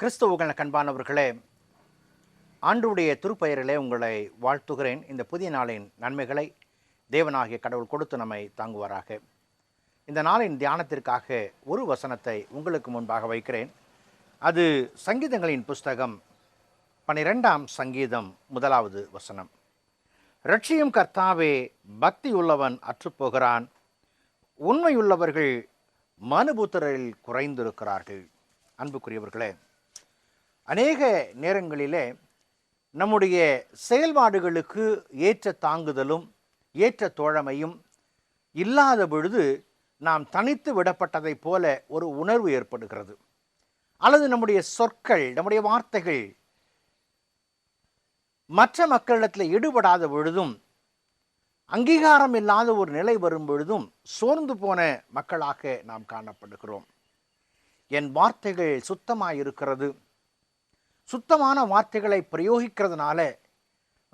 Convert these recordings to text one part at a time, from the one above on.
கிறிஸ்துவுகள் கண்பானவர்களே, ஆண்டுடைய திருப்பெயரிலே உங்களை வாழ்த்துகிறேன். இந்த புதிய நாளின் நன்மைகளை தேவனாகிய கடவுள் கொடுத்து நம்மை தாங்குவாராக. இந்த நாளின் தியானத்திற்காக ஒரு வசனத்தை உங்களுக்கு முன்பாக வைக்கிறேன். அது சங்கீதங்களின் புஸ்தகம் 12ஆம் சங்கீதம் 1வது வசனம். இரட்சியும் கர்த்தாவே, பக்தியுள்ளவன் அற்றுப்போகிறான், உண்மையுள்ளவர்கள் மனுபுத்திரரில் குறைந்திருக்கிறார்கள். அன்புக்குரியவர்களே, அநேக நேரங்களிலே நம்முடைய செயல்பாடுகளுக்கு ஏற்ற தாங்குதலும் ஏற்ற தோழமையும் இல்லாத பொழுது நாம் தனித்து விடப்பட்டதைப் போல ஒரு உணர்வு ஏற்படுகிறது. அல்லது நம்முடைய சொற்கள், நம்முடைய வார்த்தைகள் மற்ற மக்களிடத்தில் ஈடுபடாத பொழுதும், அங்கீகாரம் இல்லாத ஒரு நிலை வரும் பொழுதும் சோர்ந்து போன மக்களாக நாம் காணப்படுகிறோம். என் வார்த்தைகள் சுத்தமாயிருக்கிறது, சுத்தமான வார்த்தைகளை பிரயோகிக்கிறதுனால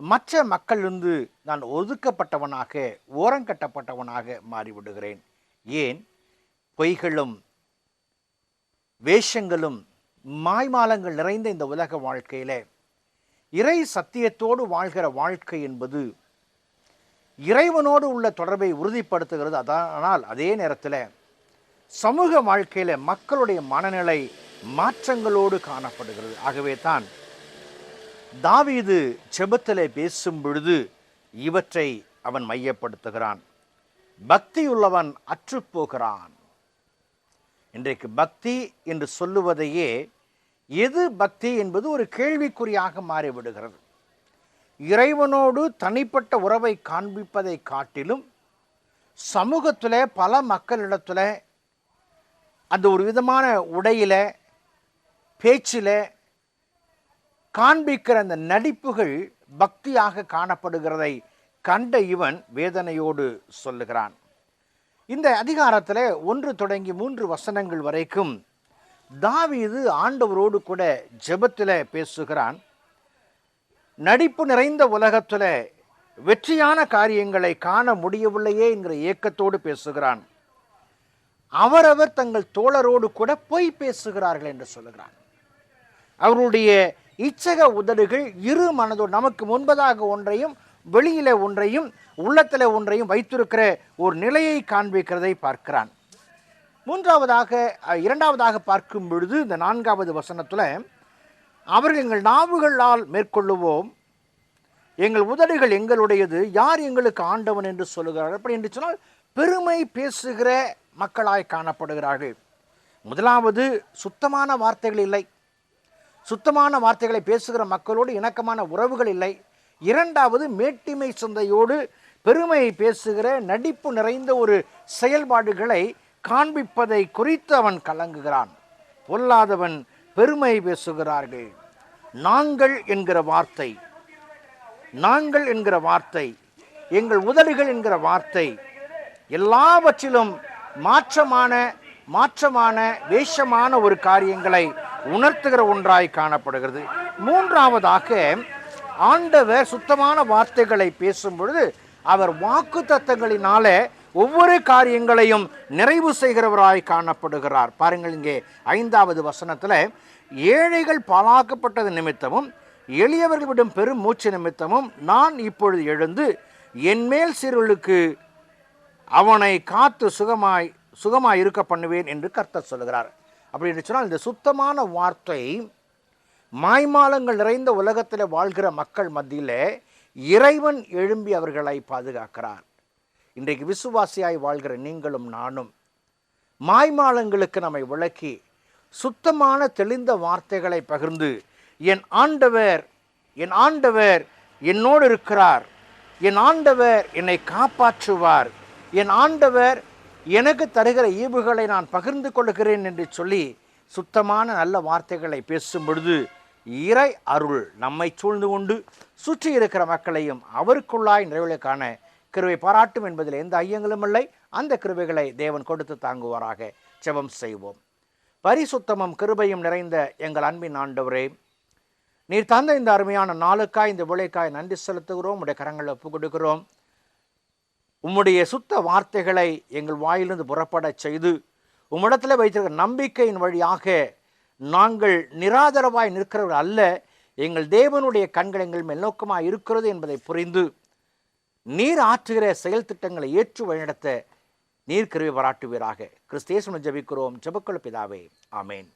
மற்ற மக்களிலிருந்து நான் ஒதுக்கப்பட்டவனாக, ஓரங்கட்டப்பட்டவனாக மாறிவிடுகிறேன். ஏன்? பொய்களும் வேஷங்களும் மாய்மாலங்கள் நிறைந்த இந்த உலக வாழ்க்கையில இறை சத்தியத்தோடு வாழ்கிற வாழ்க்கை என்பது இறைவனோடு உள்ள தொடர்பை உறுதிப்படுத்துகிறது. ஆனால் அதே நேரத்தில் சமூக வாழ்க்கையில மக்களுடைய மனநிலை மாற்றங்களோடு காணப்படுகிறது. ஆகவே தான் தாவீது ஜெபத்திலே பேசும் பொழுது இவற்றை அவன் மையப்படுத்துகிறான். பக்தியுள்ளவன் அற்றுப்போகிறான். இன்றைக்கு பக்தி என்று சொல்லுவதையே, எது பக்தி என்பது ஒரு கேள்விக்குறியாக மாறிவிடுகிறது. இறைவனோடு தனிப்பட்ட உறவை காண்பிப்பதை காட்டிலும் சமூகத்தில் பல மக்களிடத்தில் அந்த ஒரு விதமான உடையில, பேச்சில் காண்பிக்கிற அந்த நடிப்புகள் பக்தியாக காணப்படுகிறதை கண்ட இவன் வேதனையோடு சொல்லுகிறான். இந்த அதிகாரத்தில் 1 தொடங்கி 3 வசனங்கள் வரைக்கும் தாவீது ஆண்டவரோடு கூட ஜெபத்தில் பேசுகிறான். நடிப்பு நிறைந்த உலகத்தில் வெற்றியான காரியங்களை காண முடியவில்லையே என்கிற ஏக்கத்தோடு பேசுகிறான். அவரவர் தங்கள் தோழரோடு கூட பொய் பேசுகிறார்கள் என்று சொல்லுகிறான். அவருடைய இச்சக உதடுகள் இரு மனதோடு நமக்கு முன்பதாக ஒன்றையும் வெளியில ஒன்றையும் உள்ளத்தில் ஒன்றையும் வைத்திருக்கிற ஒரு நிலையை காண்பிக்கிறதை பார்க்கிறான். இரண்டாவதாக பார்க்கும் பொழுது இந்த 4வது வசனத்தில், அவர்கள் எங்கள் நாவுகளால் மேற்கொள்ளுவோம், எங்கள் உதடுகள் எங்களுடையது, யார் எங்களுக்கு ஆண்டவன் என்று சொல்லுகிறார்கள். அப்படி என்று சொன்னால் பெருமை பேசுகிற மக்களாய் காணப்படுகிறார்கள். முதலாவது, சுத்தமான வார்த்தைகள் இல்லை. சுத்தமான வார்த்தைகளை பேசுகிற மக்களோடு இணக்கமான உறவுகள் இல்லை. இரண்டாவது, மேட்டிமை சிந்தையோடு பெருமை பேசுகிற நடிப்பு நிறைந்த ஒரு செயல்பாடுகளை காண்பிப்பதை குறித்து அவன் கலங்குகிறான். பொல்லாதவன் பெருமை பேசுகிறார்கள். நாங்கள் என்கிற வார்த்தை, நாங்கள் என்கிற வார்த்தை, எங்கள் உதடுகள் என்கிற வார்த்தை எல்லாவற்றிலும் மாற்றமான வேஷமான ஒரு காரியங்களை உணர்த்துகிற ஒன்றாய் காணப்படுகிறது. மூன்றாவதாக, ஆண்டவர் சுத்தமான வார்த்தைகளை பேசும் பொழுது அவர் வாக்கு தத்தங்களினால ஒவ்வொரு காரியங்களையும் நிறைவு செய்கிறவராய் காணப்படுகிறார். பாருங்கள், இங்கே 5வது வசனத்தில், ஏழைகள் பாழாக்கப்பட்டது நிமித்தமும் எளியவர்கள் விடும் பெரும் மூச்சு நிமித்தமும் நான் இப்பொழுது எழுந்து என்மேல் சிறுகளுக்கு அவனை காத்து சுகமாய் இருக்க பண்ணுவேன் என்று கர்த்தர் சொல்கிறார். அப்படி என்று சொன்னால், இந்த சுத்தமான வார்த்தை மாய்மாலங்கள் நிறைந்த உலகத்தில் வாழ்கிற மக்கள் மத்தியில் இறைவன் எழும்பி அவர்களை பாதுகாக்கிறார். இன்றைக்கு விசுவாசியாய் வாழ்கிற நீங்களும் நானும் மாய்மாலங்களுக்கு நம்மை விளக்கி சுத்தமான தெளிந்த வார்த்தைகளை பகிர்ந்து, என் ஆண்டவர் என்னோடு இருக்கிறார், என் ஆண்டவர் என்னை காப்பாற்றுவார், என் ஆண்டவர் எனக்கு தருகிற ஈவுகளை நான் பகிர்ந்து கொள்கிறேன் என்று சொல்லி சுத்தமான நல்ல வார்த்தைகளை பேசும் பொழுது இறை அருள் நம்மை சூழ்ந்து கொண்டு சுற்றி இருக்கிற மக்களையும் அவருக்குள்ளாய் நிறைவுகளுக்கான கிருபை பாராட்டும் என்பதில் எந்த ஐயங்களும் இல்லை. அந்த கிருபைகளை தேவன் கொடுத்து தாங்குவாராக. ஜெபம் செய்வோம். பரிசுத்தமும் கிருபையும் நிறைந்த எங்கள் அன்பின் ஆண்டவரே, நீர் தந்த இந்த அருமையான நாளுக்காய், இந்த விளைக்காய் நன்றி செலுத்துகிறோம். உடைய கரங்களை ஒப்புக் கொடுக்கிறோம். உம்முடைய சுத்த வார்த்தைகளை எங்கள் வாயிலிருந்து புறப்பட செய்து உம்மிடத்தில் வைத்திருக்கிற நம்பிக்கையின் வழியாக நாங்கள் நிராதரவாய் நிற்கிறவர்கள் அல்ல, எங்கள் தேவனுடைய கண்கள் எங்கள் மேல் நோக்கமாக இருக்கிறது என்பதை புரிந்து நீர் ஆற்றுகிற செயல் திட்டங்களை ஏற்று வழிநடத்த நீர் கிருபை பாராட்டுவீராக. கிறிஸ்து இயேசுவின் ஜெபிக்கிறோம், ஜெபக்குள்ள பிதாவே, ஆமேன்.